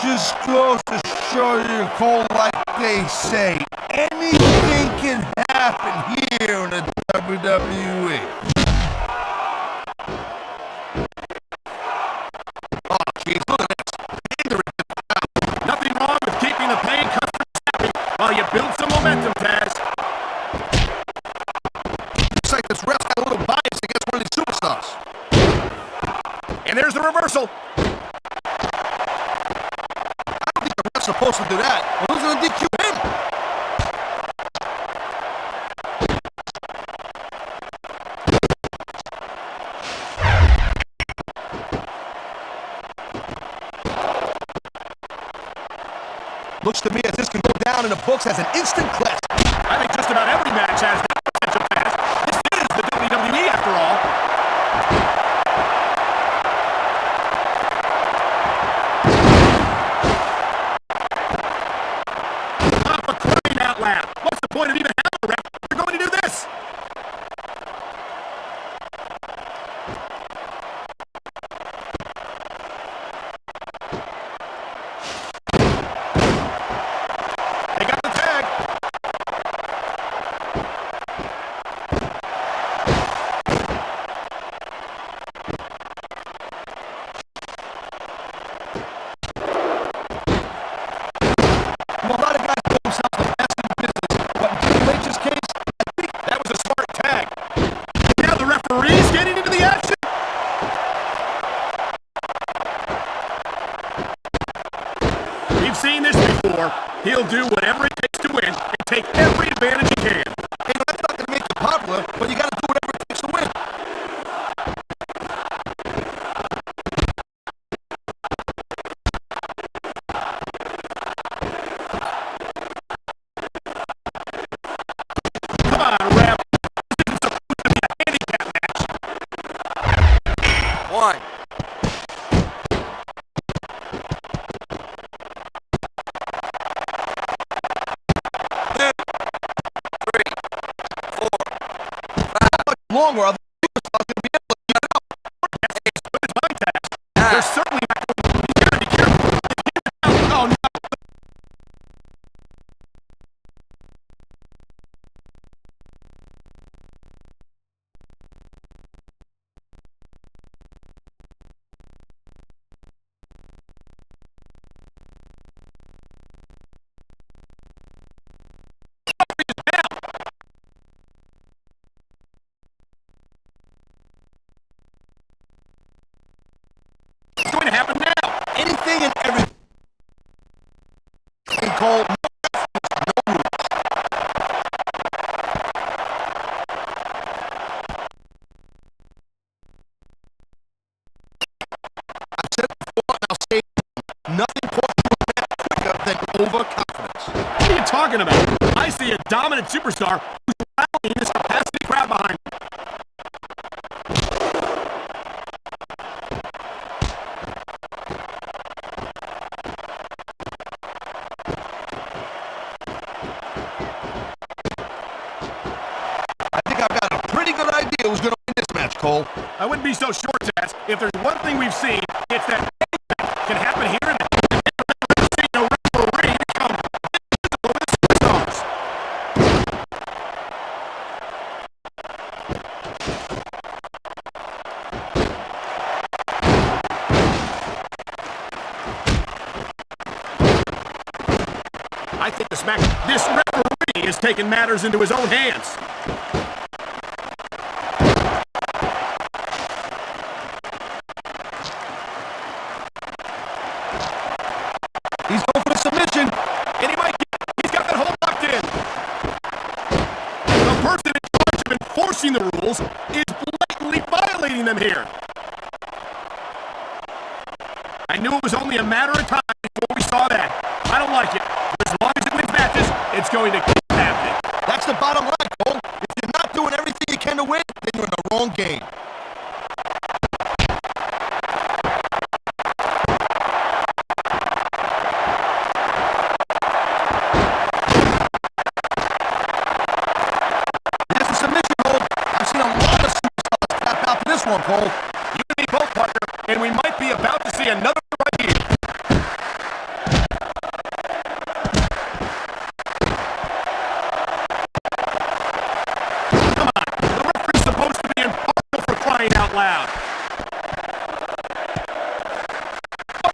Just goes to show you, Cole, like they say, anything can happen here in the WWE. Oh, jeez, look at this. Nothing wrong with keeping the paying customers happy while you build some momentum, Taz. Looks like this ref's got a little bias against one of these superstars. And there's the reversal. Supposed to do that. Well, who's going to DQ him? Looks to me as this can go down in the books as an instant classic. I think just about every match has that potential, Taz. This is the WWE after all. What's the point of even having a ref if you're going to do this? They got the tag. Well, a lot of guys call themselves the best in business, but in Triple H's case, I think that was a smart tag. Now the referee's getting into the action. We've seen this before. He'll do whatever it takes to win and take every advantage he can. Hey, that's not going to make you popular, but you got to do whatever it takes to win. Come on, ref. This isn't supposed to be a handicap match. One. Longer, are the superstars going to be able to get it up? As good as my task. They're certainly not going to be able to be careful. Oh, no. What's going to happen now? Anything and everything. Cole, no rules. I've said it before, and I'll say it again. Nothing causes you a match quicker than overconfidence. What are you talking about? I see a dominant superstar who's rallying this capacity crowd behind him. I think I've got a pretty good idea who's going to win this match, Cole. I wouldn't be so sure, Taz. If there's one thing we've seen, it's that anything can happen here and we've seen a referee become invisible with superstars. I think this referee is taking matters into his own hands. He's going for the submission. And he's got that hold locked in. The person in charge of enforcing the rules is blatantly violating them here. I knew it was only a matter of time before we saw that. I don't like it. But as long as it wins matches, it's going to keep happening. That's the bottom line, Cole. If you're not doing everything you can to win, then you're in the wrong game. There's the submission hold. I've seen a lot of superstars tap out to this one, Cole. You and me both, partner, and we might be about to see another right here.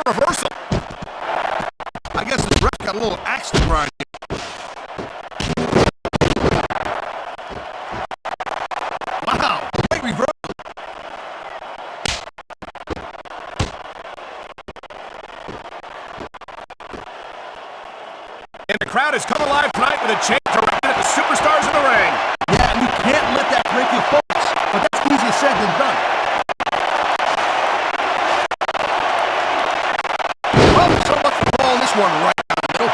reversal. I guess this ref got a little axe to grind here. Wow, great reversal. And the crowd has come alive tonight with a change directed at the superstars in the ring. Yeah, and you can't let that break your focus, but that's easier said than done. Well, so much for calling this one right down the middle.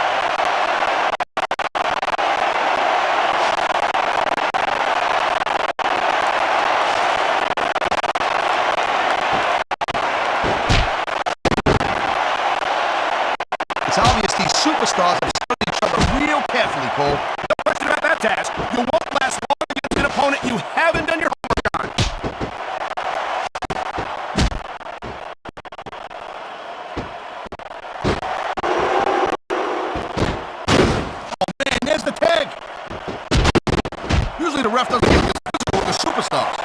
It's obvious these superstars have studied each other real carefully, Cole. No question about that, Taz. You won't last long against an opponent you haven't done your homework on. Oh man, there's the tag. Usually the ref doesn't get this physical with the superstars.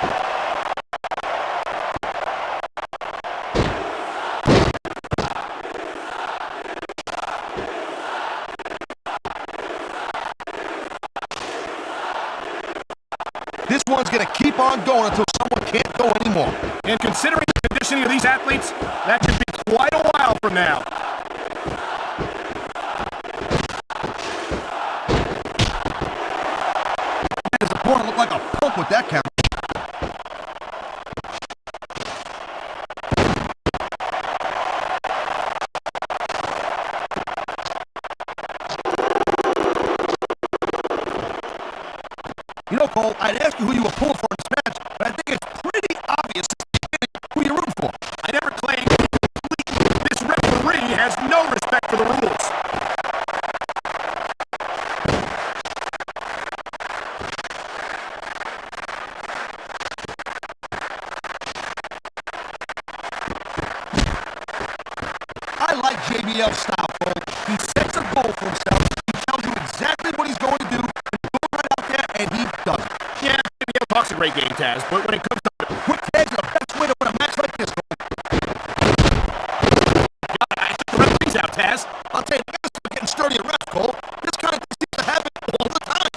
This one's gonna keep on going until someone can't go anymore. And considering the conditioning of these athletes, that could be quite a while from now. His opponent looked like a punk with that count. You know, Cole, I'd ask you who you were pulling for in this match, but I think it's pretty obvious who you're rooting for. I never claimed this referee has no respect for the rules. I like JBL's style, Cole. He sets a goal for himself. He tells you exactly what he's going to do, and go right out there, and he does it. Yeah, JBL talks a great game, Taz, but when it comes to Quick tags are the best way to win a match like this, Cole. God, I took the referees out, Taz. I'll tell you, they gotta start getting sturdy at ref, Cole. This kind of thing seems to happen all the time.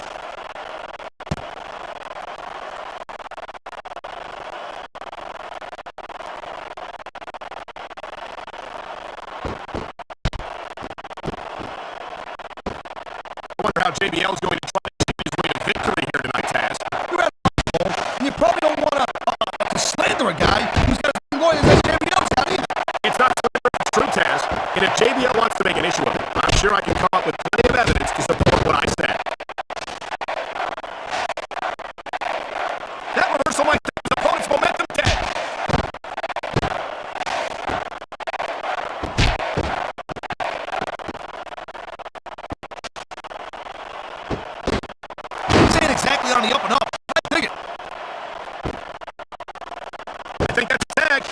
I wonder how JBL's going to try to chip his way to victory here tonight, Taz. You're right, Cole. And you probably don't want to slander a guy who's got as many lawyers as JBL's got either. It's not so it's true, Taz. And if JBL wants to make an issue of it, I'm sure I can come up with plenty of evidence to support what I said. That reversal might take his opponent's momentum dead. This ain't exactly on the up and up. I dig it. I think that's a tag.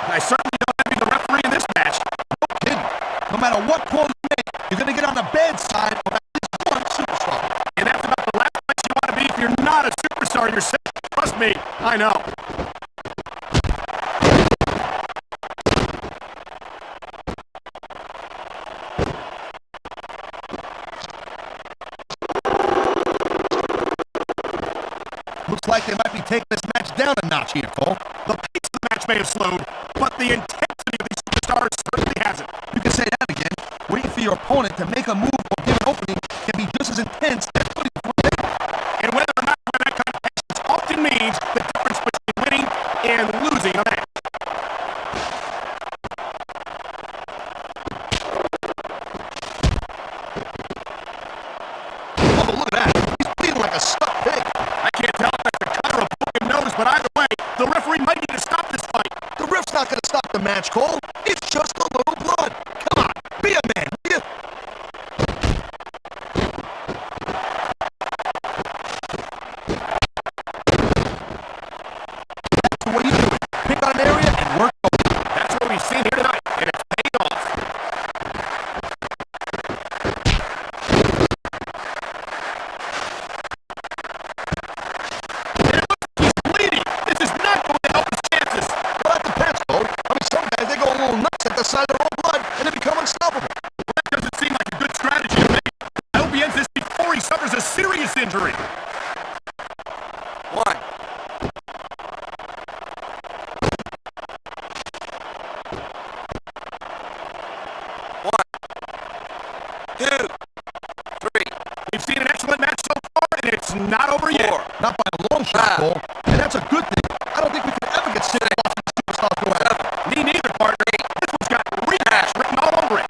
I certainly don't envy the referee in this match. No kidding. No matter what call you make, you're going to get on the bad side of at least one superstar. And that's about the last place you want to be if you're not a superstar yourself. Trust me, I know. Looks like they might be taking this match down a notch here, Cole. The pace of the match may have slowed, but the intensity of these superstars certainly hasn't. You can say that again. Waiting for your opponent to make a move or give an opening can be just as intense as putting it for a takedown. And whether or not you have that kind of patience often means the difference between winning and losing a match. Oh, look at that. He's bleeding like a stuck pig. I can't tell if that's a cut or a broken nose, but either way, the referee might need to stop this fight. The ref's not going to stop the match, Cole. It's just a little blood. Come on, be a man, will you? That's the way you do it. Pick on an area and work over. That's what we've seen here tonight, and it's paying off. 2, 3, We've seen an excellent match so far, and it's not over 4, yet. Not by a long shot, Cole. And that's a good thing. I don't think we could ever get sick of watching the superstars go at it. Me neither, partner. This one's got rematch written all over it.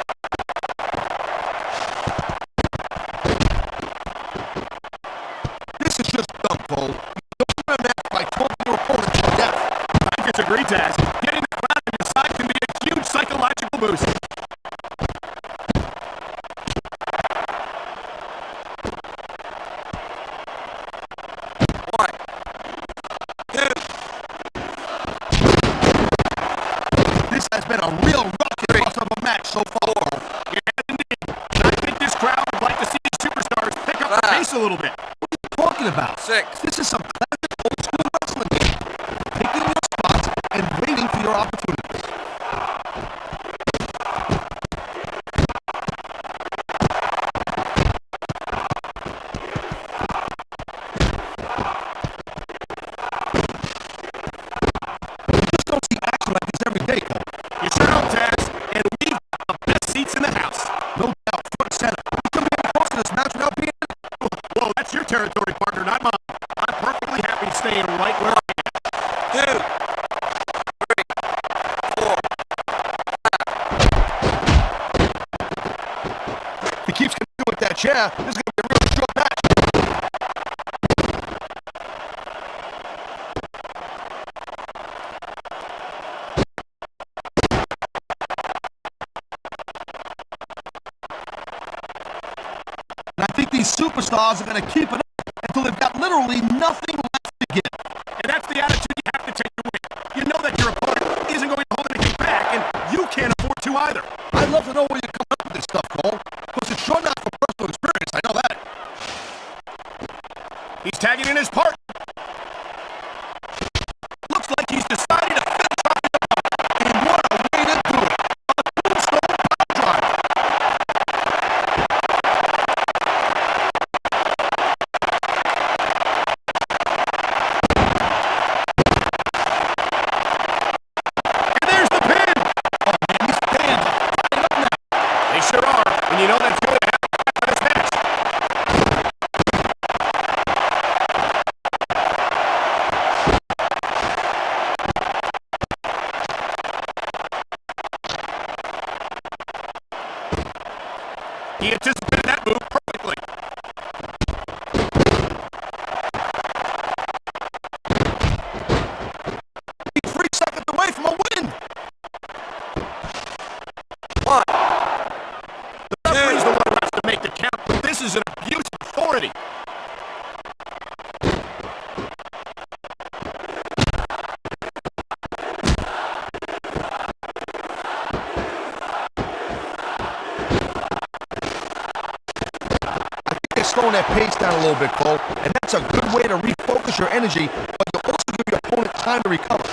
This is just dumb, Cole. You don't win a match by talking your opponent to death. I disagree, Taz. Getting the crowd on your side can be a huge psychological boost. This has been a real rocket bus of a match so far. Yeah, indeed. And I think this crowd would like to see these superstars pick up the pace a little bit. What are you talking about? 6, This is some classic old school wrestling game. Picking your spots and waiting for your opportunities. You just don't see action like this every day, Cole. You sure don't, Taz. And we've got the best seats in the house. No doubt, front and center. We can be close to this match without being. Well, that's your territory, partner, not mine. I'm perfectly happy staying right where I am. 2, 3, 4. If he keeps continuing with that chair, this is going to be a real short match. And I think these superstars are going to keep it up until they've got literally nothing left to give. And that's the attitude you have to take to win. You know that your opponent isn't going to hold anything back, and you can't afford to either. I'd love to know where you're coming up with this stuff, Cole, because it's sure not for personal experience, I know that. He's tagging in his partner. Looks like he's decided to finish off the opponent. And what a way to do it. A tombstone power driver. And there's the pin. Oh, man, these fans are fired up now. They sure are, and you know that's going to happen by this match. He anticipated that move perfectly. He's 3 seconds away from a win. 1, The referee's the one who has to make the count, but this is an abuse of authority. They're slowing their pace down a little bit, Cole, and that's a good way to refocus your energy, but you also give your opponent time to recover.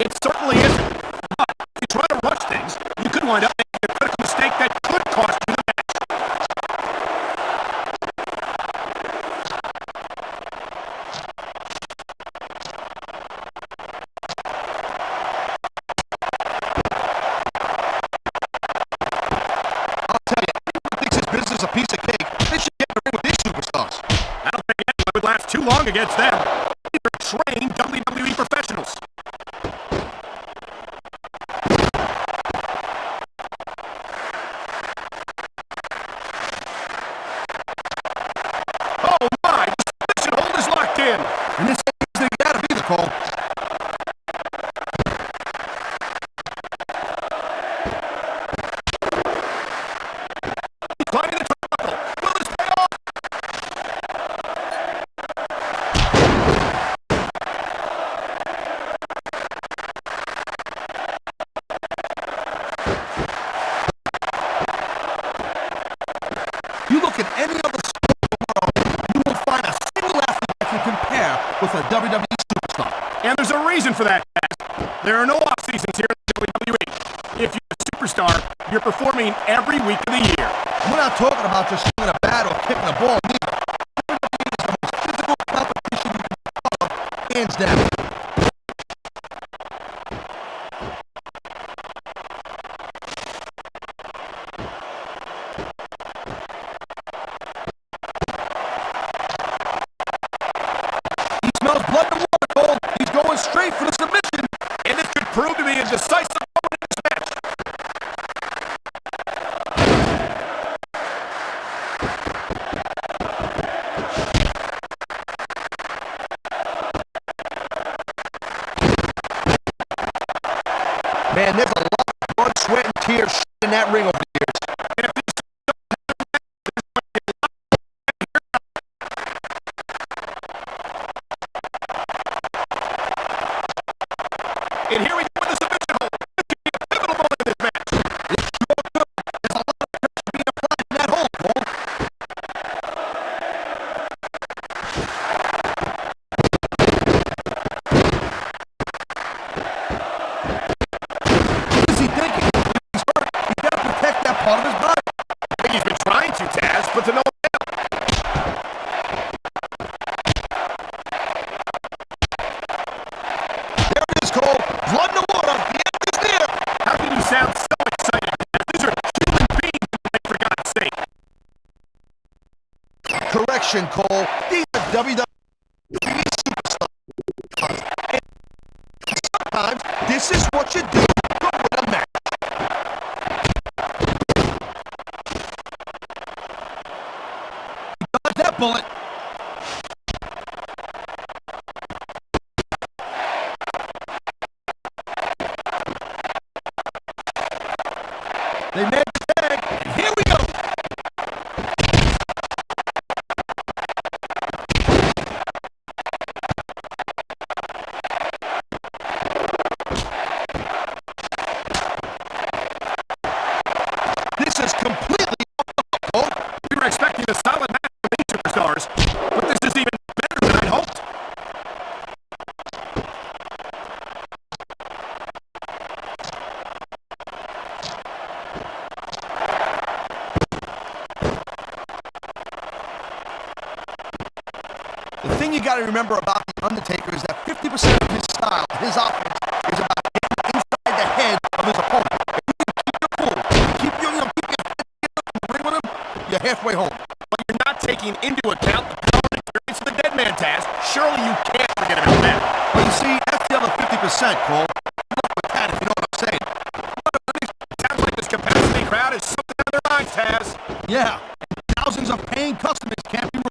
It certainly isn't. But if you try to rush things, you could wind up making a critical mistake that could cost you the match. I'll tell you, everyone thinks this business is a piece of cake. They should get in the ring with these superstars. I don't think anyone would last too long against them. These are trained WWE professionals. Oh my! The submission hold is locked in. And this ain't easy to get out of either, Cole. Climbing the turnbuckle. Will this pay off? You look at any other sport in the world, and you will find a single athlete that can compare with a WWE superstar. And there's a reason for that, guys. There are no off seasons here at WWE. If you're a superstar, you're performing every week of the year. And we're not talking about just swinging a bat or kicking a ball, neither. WWE is the most physical competition you can be part of, hands down. decisive moment in this match. Man, there's a lot of blood, sweat, and tears in that ring over the years. And here we go with the submission hold. This could be a pivotal moment in this match. There's a lot of pressure being applied in that hold, Cole. What is he thinking? He's hurt. He's got to protect that part of his body. I think he's been trying to, Taz, but to no avail. There it is, Cole. Blood in the water. The end is near. How can you sound so excited? These are human beings, for God's sake. Correction, Cole. These are WWE superstars. And sometimes this is what you do to win a match. Dodge that bullet. They made the tag, and here we go. This is completely off the hook, Cole. We were expecting a solid match with these superstars, but this is even better than I'd hoped. The thing you got to remember about The Undertaker is that 50% of his style, his offense, is about getting inside the head of his opponent. If you can keep your cool, keep your head together and ring with him, you're halfway home. But you're not taking into account the power and experience of the dead man, Taz. Surely you can't forget about that. Well, you see, that's the other 50%, Cole. Good luck with that, if you know what I'm saying. Sounds like this capacity crowd is something on their minds, Taz. Yeah, thousands of paying customers can't be wrong.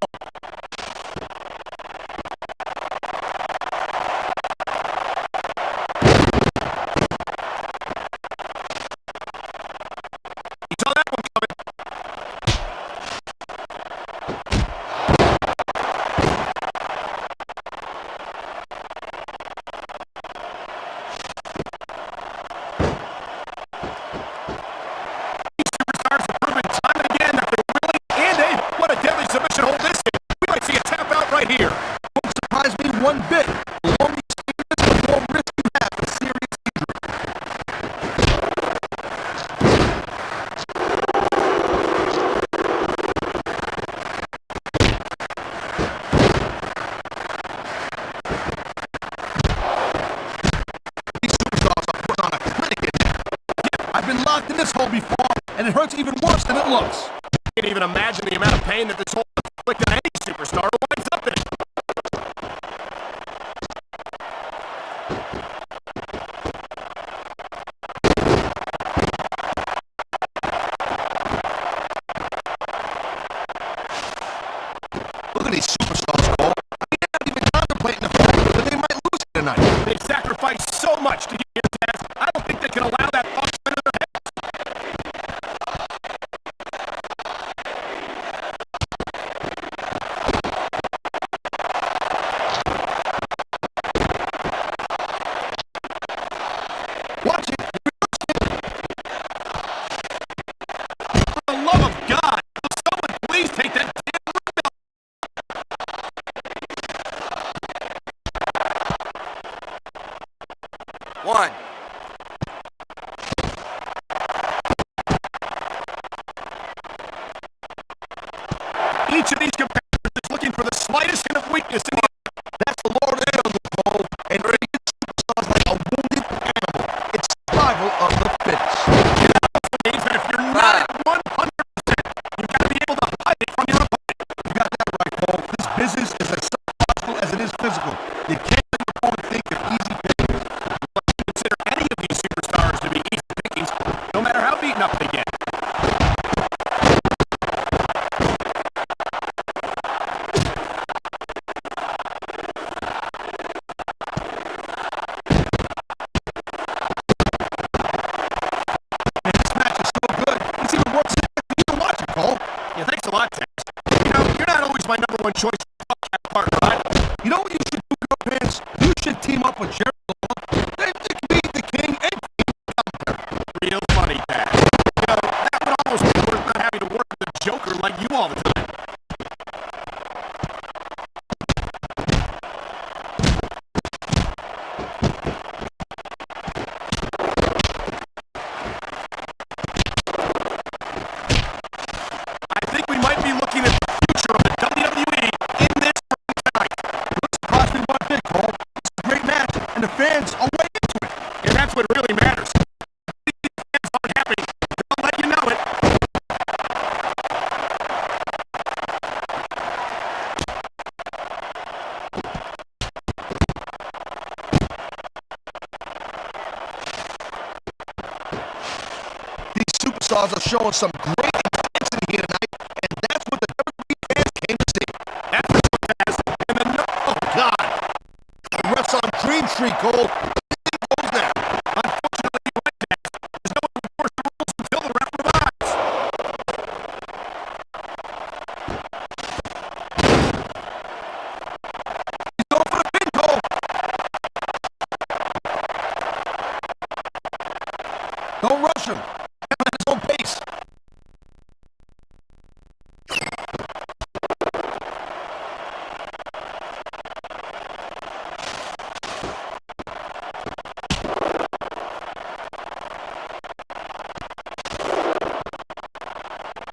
You saw that one coming. These superstars have proven time and again that they're willing and able. What a deadly submission hold this is. We might see a tap out right here. Won't surprise me one bit. The longer you stay in this, the more risk you have of serious injury. These superstars are putting on a clinic in there. I've been locked in this hole before, and it hurts even worse than it looks. Can't even imagine the amount of pain that this hold inflicted on any superstar who winds up in it. Look at these superstars, Cole. They're not even contemplating the fact that they might lose tonight. They've sacrificed so much to get here, Taz. I don't think they can allow that thought to enter their heads. Watch it. For the love of God, will someone please take that damn ring off? One. Each of these competitors is looking for the slightest hint of weakness in the That's the Lord of the Jungle, Cole. And treating superstars like a wounded animal. It's survival of the fittest. means that if you're not at 100%, you've got to be able to hide it from your opponent. You got that right, Cole. This business is as psychological as it is physical. You can't let your opponent think you're easy pickings. Consider any of these superstars superstars are showing some great intensity here tonight, and that's what the WWE fans came to see. That's what it has. And the Oh, God. The ref's on Dream Street, Cole. Anything goes now. Unfortunately, you're right, Taz. There's no one to enforce the rules until the ref revives. He's going for the pin, Cole. Don't rush him. Have him at his own pace.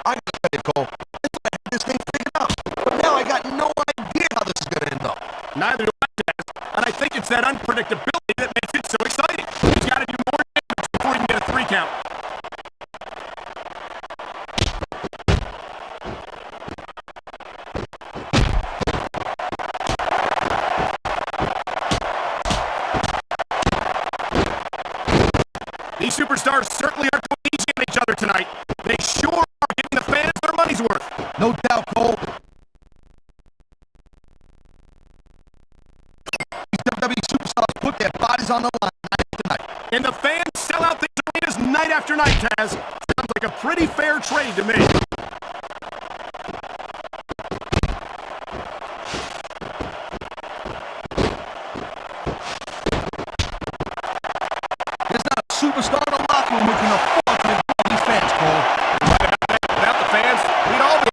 I gotta tell you, Cole, I thought I had this thing figured out, but now I got no idea how this is gonna end up. Neither do I, Taz. And I think it's that unpredictability that makes it so exciting. He's got to do more damage before he can get a 3 count. These superstars certainly aren't going easy on each other tonight. They sure are giving the fans their money's worth. No doubt, Cole. These WWE superstars put their bodies on the line night after night. And the fans sell out these arenas night after night, Taz. Sounds like a pretty fair trade to me. There's not a superstar in the locker room who can afford to ignore these fans, Cole. Without the fans, we'd all be.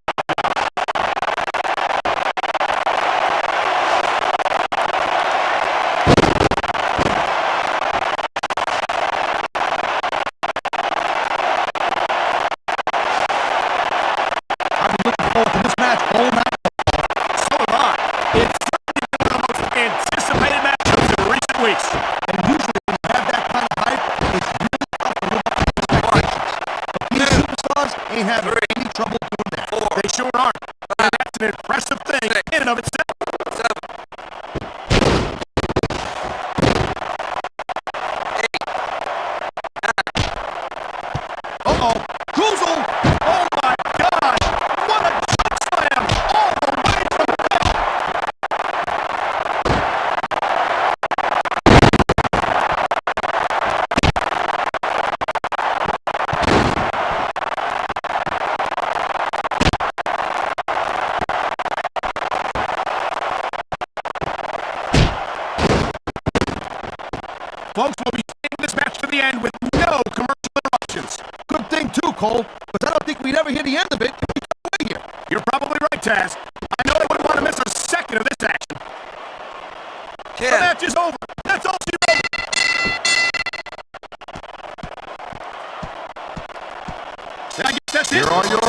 I've been looking forward to this match all night. So have I. It's certainly been one of the most anticipated matchups in recent weeks. And usually when you have that kind of hype, it's really tough to live up to expectations. But these superstars ain't having any trouble doing that. They sure aren't. And that's an impressive thing in and of itself. Uh-oh. Goozle! Oh my God! What a choke slam! All the way from hell! Folks, we'll be seeing this match to the end with no commercial interruptions. Good thing too, Cole, because I don't think we'd ever hear the end of it if we come away here. You're probably right, Taz. I know I wouldn't want to miss a second of this action. The match is over. That's all she wrote. And I guess that's it. Here are your